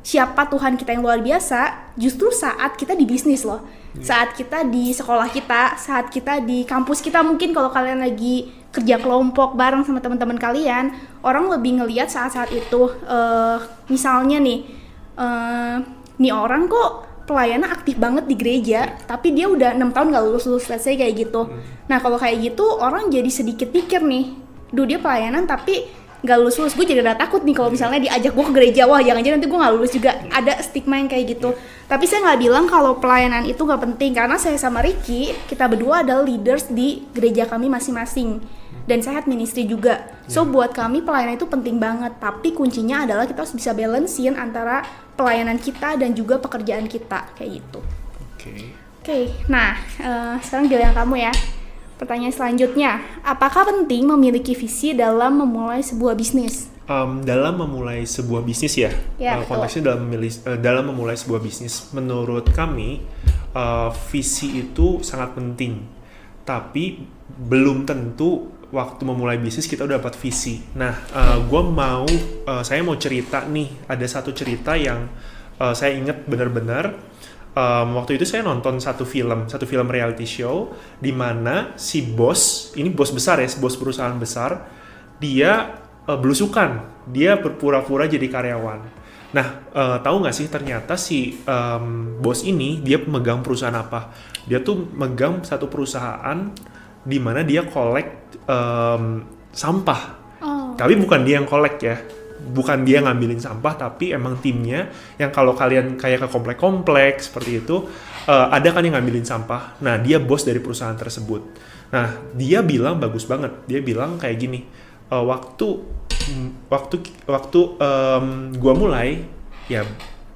siapa Tuhan kita yang luar biasa justru saat kita di bisnis loh. Saat kita di sekolah kita, saat kita di kampus kita, mungkin kalau kalian lagi kerja kelompok bareng sama teman-teman kalian, orang lebih ngelihat saat-saat itu. Misalnya nih orang kok pelayanan aktif banget di gereja, tapi dia udah 6 tahun gak lulus-lulus, let's say kayak gitu. Nah, kalau kayak gitu, orang jadi sedikit pikir nih, dia pelayanan tapi gak lulus-lulus, gue jadi udah takut nih kalau misalnya diajak gue ke gereja, wah jangan-jangan nanti gue gak lulus juga. Ada stigma yang kayak gitu. Tapi saya gak bilang kalau pelayanan itu gak penting, karena saya sama Ricky, kita berdua adalah leaders di gereja kami masing-masing. Dan saya head ministry juga. So buat kami pelayanan itu penting banget, tapi kuncinya adalah kita harus bisa balancein antara pelayanan kita dan juga pekerjaan kita, kayak gitu. Oke. Nah, sekarang giliran kamu ya. Pertanyaan selanjutnya, apakah penting memiliki visi dalam memulai sebuah bisnis? dalam memulai sebuah bisnis ya, Ya, betul. konteksnya dalam memulai sebuah bisnis, menurut kami visi itu sangat penting, tapi belum tentu waktu memulai bisnis kita udah dapat visi. Nah, saya mau cerita nih, ada satu cerita yang saya ingat benar-benar. Waktu itu saya nonton satu film reality show di mana si bos, ini bos besar ya, bos perusahaan besar, dia belusukan, dia berpura-pura jadi karyawan. Nah, tahu nggak sih ternyata si bos ini dia megang perusahaan apa? Dia tuh megang satu perusahaan di mana dia kolek sampah. Tapi bukan dia yang kolek ya. Bukan dia ngambilin sampah, tapi emang timnya yang kalau kalian kayak ke komplek-komplek seperti itu, ada kan yang ngambilin sampah. Nah, dia bos dari perusahaan tersebut. Nah, dia bilang bagus banget. Dia bilang kayak gini, waktu gua mulai, ya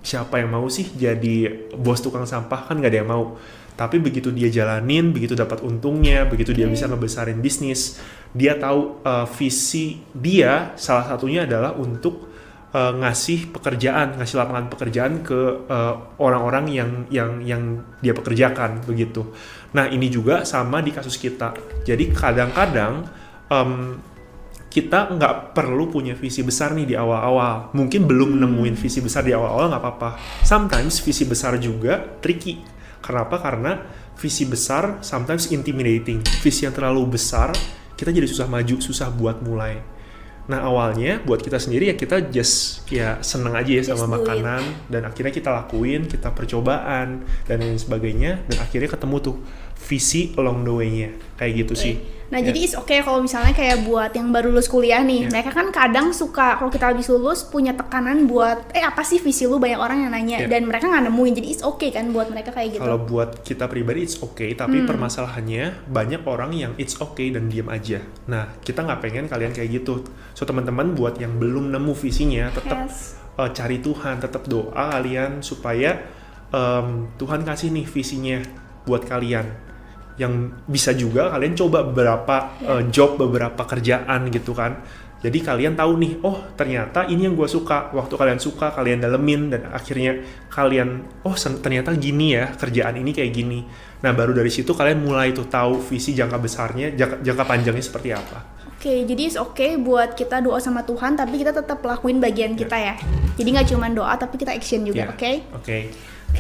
siapa yang mau sih jadi bos tukang sampah, kan nggak ada yang mau. Tapi begitu dia jalanin, begitu dapat untungnya, begitu dia bisa ngebesarin bisnis, dia tahu visi dia salah satunya adalah untuk ngasih lapangan pekerjaan ke orang-orang yang dia pekerjakan begitu. Nah, ini juga sama di kasus kita. Jadi kadang-kadang kita nggak perlu punya visi besar nih di awal-awal. Mungkin belum nemuin visi besar di awal-awal nggak apa-apa. Sometimes visi besar juga tricky. Kenapa? Karena visi besar sometimes intimidating. Visi yang terlalu besar, kita jadi susah maju, susah buat mulai. Nah, awalnya buat kita sendiri ya kita just ya seneng aja ya sama makanan, dan akhirnya kita lakuin, kita percobaan dan lain sebagainya, dan akhirnya ketemu tuh visi along the way-nya. Kayak gitu sih. Nah, jadi it's okay kalau misalnya kayak buat yang baru lulus kuliah nih, mereka kan kadang suka kalau kita habis lulus punya tekanan buat apa sih visi lu, banyak orang yang nanya dan mereka nggak nemuin, jadi it's okay kan buat mereka kayak gitu. Kalau buat kita pribadi it's okay, tapi permasalahannya banyak orang yang it's okay dan diam aja. Nah, kita nggak pengen kalian kayak gitu. So teman-teman buat yang belum nemu visinya, tetap cari Tuhan, tetap doa kalian supaya Tuhan kasih nih visinya buat kalian. Yang bisa juga kalian coba beberapa job, beberapa kerjaan gitu kan. Jadi kalian tahu nih, oh ternyata ini yang gue suka. Waktu kalian suka, kalian dalemin, dan akhirnya kalian, oh ternyata gini ya, kerjaan ini kayak gini. Nah, baru dari situ kalian mulai tuh tahu visi jangka besarnya, jangka panjangnya seperti apa. Oke, jadi it's okay buat kita doa sama Tuhan, tapi kita tetap lakuin bagian kita ya. Jadi nggak cuma doa, tapi kita action juga, oke? Oke.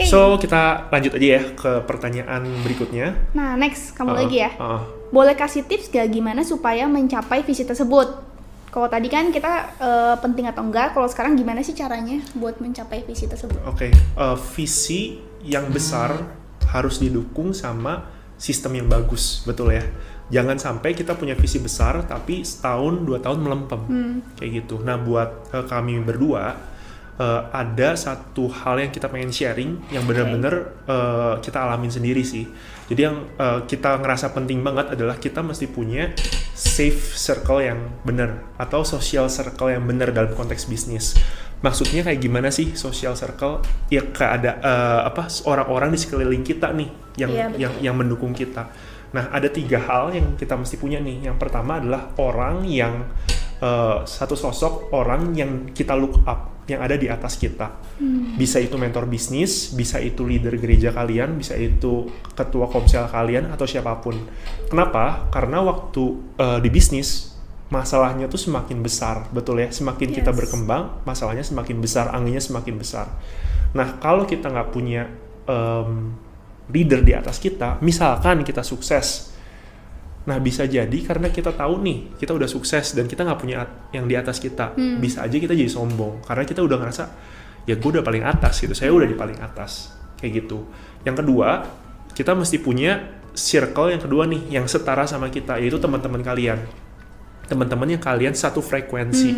So, kita lanjut aja ya ke pertanyaan berikutnya. Nah, next, kamu lagi ya. Boleh kasih tips gak gimana supaya mencapai visi tersebut? Kalau tadi kan kita penting atau enggak, kalau sekarang gimana sih caranya buat mencapai visi tersebut? Oke, visi yang besar harus didukung sama sistem yang bagus, betul ya? Jangan sampai kita punya visi besar, tapi setahun, 2 tahun melempem. Kayak gitu. Nah, buat kami berdua, ada satu hal yang kita pengen sharing yang benar-benar kita alamin sendiri sih. Jadi yang kita ngerasa penting banget adalah kita mesti punya safe circle yang benar atau social circle yang benar dalam konteks bisnis. Maksudnya kayak gimana sih social circle? Ya kayak ada orang-orang di sekeliling kita nih yang mendukung kita. Nah, ada 3 hal yang kita mesti punya nih. Yang pertama adalah orang yang satu sosok orang yang kita look up, yang ada di atas kita. Bisa itu mentor bisnis, bisa itu leader gereja kalian, bisa itu ketua komsel kalian, atau siapapun. Kenapa? Karena waktu di bisnis, masalahnya tuh semakin besar, betul ya? Semakin kita berkembang, masalahnya semakin besar, anginnya semakin besar. Nah, kalau kita nggak punya leader di atas kita, misalkan kita sukses, nah bisa jadi karena kita tahu nih kita udah sukses dan kita nggak punya yang di atas kita, bisa aja kita jadi sombong karena kita udah ngerasa ya gue udah paling atas gitu, saya udah di paling atas kayak gitu. Yang kedua, kita mesti punya circle yang kedua nih yang setara sama kita, yaitu teman-teman kalian, teman-teman yang kalian satu frekuensi.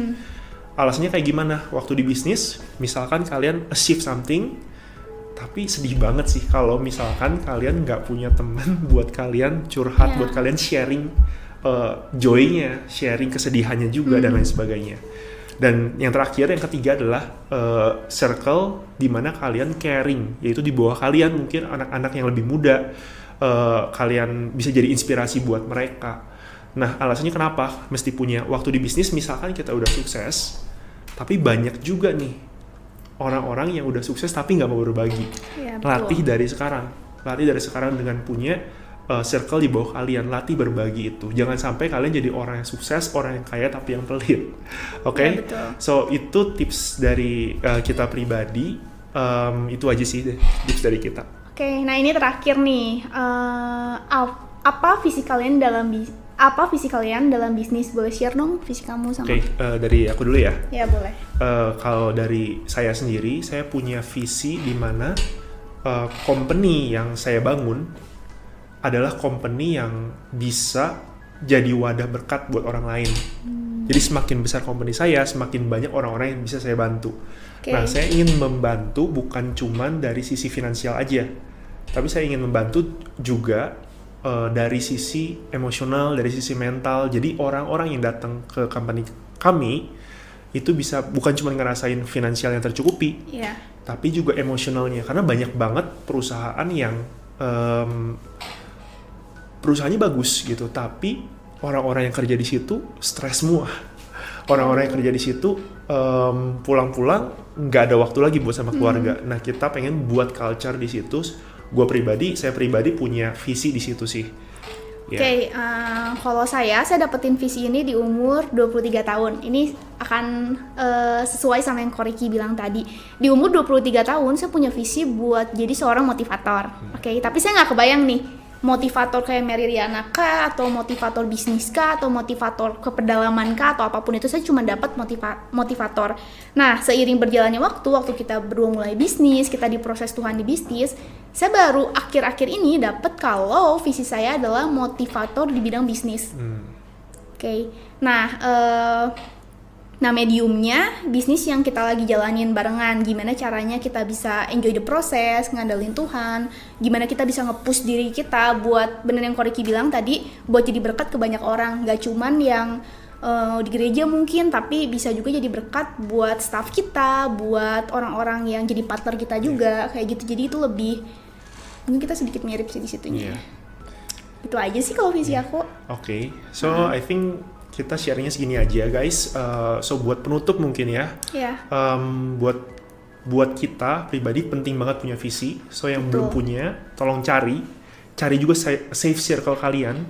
Alasannya kayak gimana? Waktu di bisnis, misalkan kalian achieve something, tapi sedih banget sih kalau misalkan kalian nggak punya teman buat kalian curhat, buat kalian sharing joy-nya, sharing kesedihannya juga, dan lain sebagainya. Dan yang terakhir, yang ketiga adalah circle di mana kalian caring, yaitu di bawah kalian mungkin anak-anak yang lebih muda, kalian bisa jadi inspirasi buat mereka. Nah, alasannya kenapa mesti punya? Waktu di bisnis misalkan kita udah sukses, Tapi banyak juga nih orang-orang yang udah sukses tapi nggak mau berbagi. Iya, betul. Latih dari sekarang dengan punya circle di bawah kalian, latih berbagi itu. Jangan sampai kalian jadi orang yang sukses, orang yang kaya tapi yang pelit. Oke? Iya, betul. So itu tips dari kita pribadi. Itu aja sih tips dari kita. Oke, nah ini terakhir nih. Apa visi kalian dalam bisnis? Boleh share dong visi kamu sama? Oke, dari aku dulu ya. Ya, boleh. Kalau dari saya sendiri, saya punya visi di mana company yang saya bangun adalah company yang bisa jadi wadah berkat buat orang lain. Jadi semakin besar company saya, semakin banyak orang-orang yang bisa saya bantu. Okay. Nah, saya ingin membantu bukan cuman dari sisi finansial aja, tapi saya ingin membantu juga dari sisi emosional, dari sisi mental. Jadi orang-orang yang datang ke company kami itu bisa bukan cuma ngerasain finansial yang tercukupi, tapi juga emosionalnya. Karena banyak banget perusahaan yang perusahaannya bagus gitu, tapi orang-orang yang kerja di situ stres semua. Orang-orang yang kerja di situ pulang-pulang nggak ada waktu lagi buat sama keluarga. Nah, kita pengen buat culture di situ. Saya pribadi punya visi di situ sih. Oke, kalau saya dapetin visi ini di umur 23 tahun. Ini akan sesuai sama yang Koriki bilang tadi. Di umur 23 tahun, saya punya visi buat jadi seorang motivator. Oke, tapi saya nggak kebayang nih, motivator kayak Mary Riana kah, atau motivator bisnis kah, atau motivator kepedalaman kah, atau apapun itu. Saya cuma dapat motivator. Nah, seiring berjalannya waktu kita berdua mulai bisnis, kita diproses Tuhan di bisnis, saya baru akhir-akhir ini dapat kalau visi saya adalah motivator di bidang bisnis. Oke. Nah, mediumnya bisnis yang kita lagi jalanin barengan. Gimana caranya kita bisa enjoy the process, ngandelin Tuhan. Gimana kita bisa nge-push diri kita buat, bener yang Koriki bilang tadi, buat jadi berkat ke banyak orang. Gak cuman yang di gereja mungkin, tapi bisa juga jadi berkat buat staff kita, buat orang-orang yang jadi partner kita juga, kayak gitu. Jadi itu lebih, mungkin kita sedikit mirip sih di situnya. Itu aja sih kalau visi aku. Oke. So I think kita sharingnya segini aja guys. So buat penutup mungkin ya. Buat kita pribadi penting banget punya visi. So yang belum punya, tolong cari juga safe circle kalian,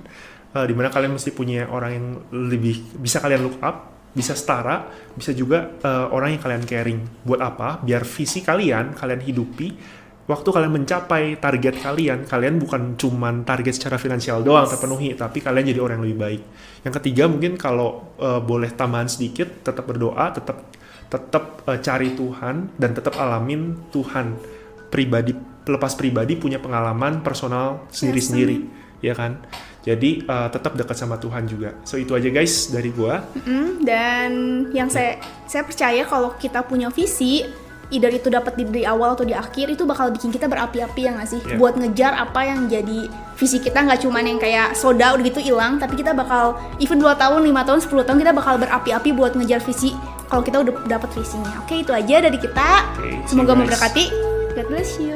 dimana kalian mesti punya orang yang lebih bisa kalian look up, bisa setara, bisa juga orang yang kalian caring. Buat apa? Biar visi kalian hidupi. Waktu kalian mencapai target kalian bukan cuman target secara finansial doang terpenuhi, tapi kalian jadi orang yang lebih baik. Yang ketiga mungkin kalau boleh tambahan sedikit, tetap berdoa, tetap cari Tuhan, dan tetap alamin Tuhan. Lepas pribadi punya pengalaman personal sendiri-sendiri, ya kan? Jadi tetap dekat sama Tuhan juga. So itu aja guys dari gua. Dan yang saya percaya kalau kita punya visi, either itu dapat di awal atau di akhir, itu bakal bikin kita berapi-api, ya nggak sih? Buat ngejar apa yang jadi visi kita, nggak cuman yang kayak soda udah gitu hilang, tapi kita bakal even 2 tahun, 5 tahun, 10 tahun kita bakal berapi-api buat ngejar visi kalau kita udah dapat visinya. Oke, itu aja dari kita. Semoga memberkati. God bless you.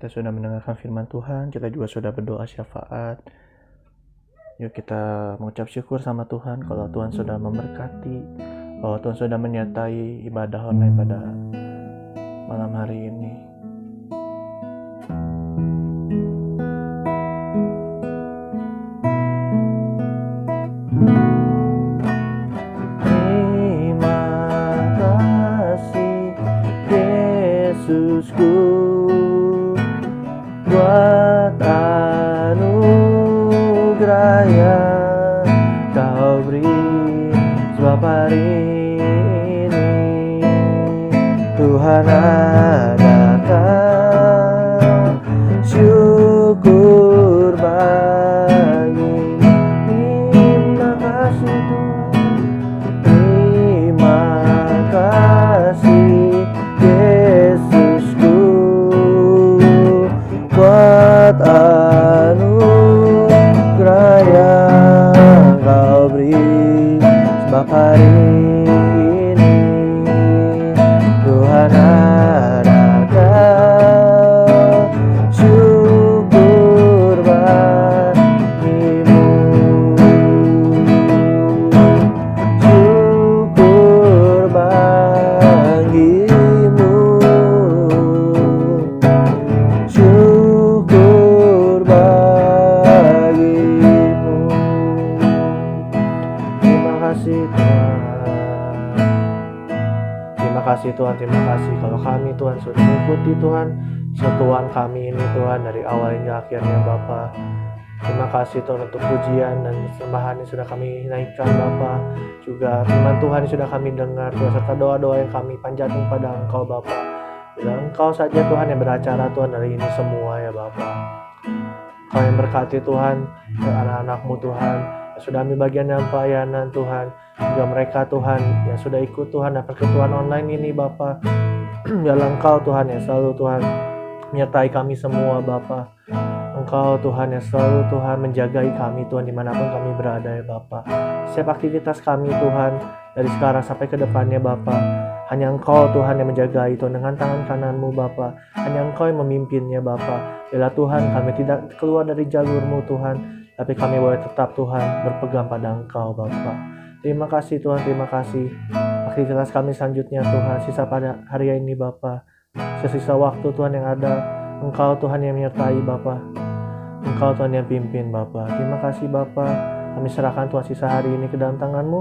kita sudah mendengarkan firman Tuhan, kita juga sudah berdoa syafaat. Yuk kita mengucap syukur sama Tuhan kalau Tuhan sudah memberkati, bahwa Tuhan sudah menyertai ibadah online pada malam hari ini. Terima kasih Yesusku buat anugerah yang Kau beri, sebab hari ini Tuhan adakan syukur bagi. Terima kasih Tuhan, terima kasih Yesusku buat anugerah yang Kau beri, sebab hari ini Tuhan adakan syukur bagimu, syukur bagimu, syukur bagimu. Terima kasih Tuhan. Terima kasih Tuhan, terima kasih kalau kami Tuhan sudah mengikuti Tuhan setuan kami ini Tuhan dari awal hingga akhirnya Bapa. Terima kasih Tuhan untuk pujian dan sembahan yang sudah kami naikkan Bapa. Juga firman Tuhan yang sudah kami dengar Tuhan, serta doa-doa yang kami panjatkan pada Engkau Bapa. Bila Engkau saja Tuhan yang beracara Tuhan dari ini semua ya Bapa. Kau yang berkati Tuhan anak-anak-Mu Tuhan yang sudah ambil bagian dalam pelayanan Tuhan, juga mereka Tuhan yang sudah ikut Tuhan dalam perketuan online ini Bapa. Biarlah Engkau Tuhan yang selalu Tuhan menyertai kami semua Bapa. Engkau Tuhan yang selalu Tuhan menjagai kami Tuhan dimanapun kami berada ya Bapa. Setiap aktivitas kami Tuhan dari sekarang sampai ke depannya Bapa, hanya Engkau Tuhan yang menjagai Tuhan dengan tangan kananmu Bapa. Hanya Engkau yang memimpinnya Bapa. Bila Tuhan kami tidak keluar dari jalurmu Tuhan, tapi kami boleh tetap Tuhan berpegang pada Engkau Bapa. Terima kasih Tuhan, terima kasih. Aktivitas kami selanjutnya Tuhan, sisa pada hari ini Bapa. Sisa waktu Tuhan yang ada, Engkau Tuhan yang menyertai Bapa. Engkau Tuhan yang pimpin Bapa. Terima kasih Bapa. Kami serahkan Tuhan sisa hari ini ke dalam tangan-Mu.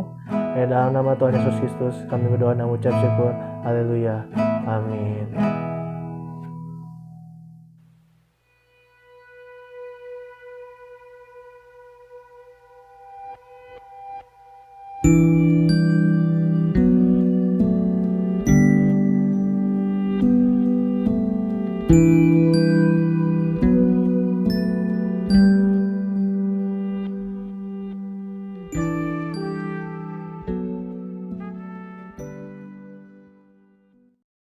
Dalam nama Tuhan Yesus Kristus kami berdoa dan mengucap syukur. Haleluya. Amin.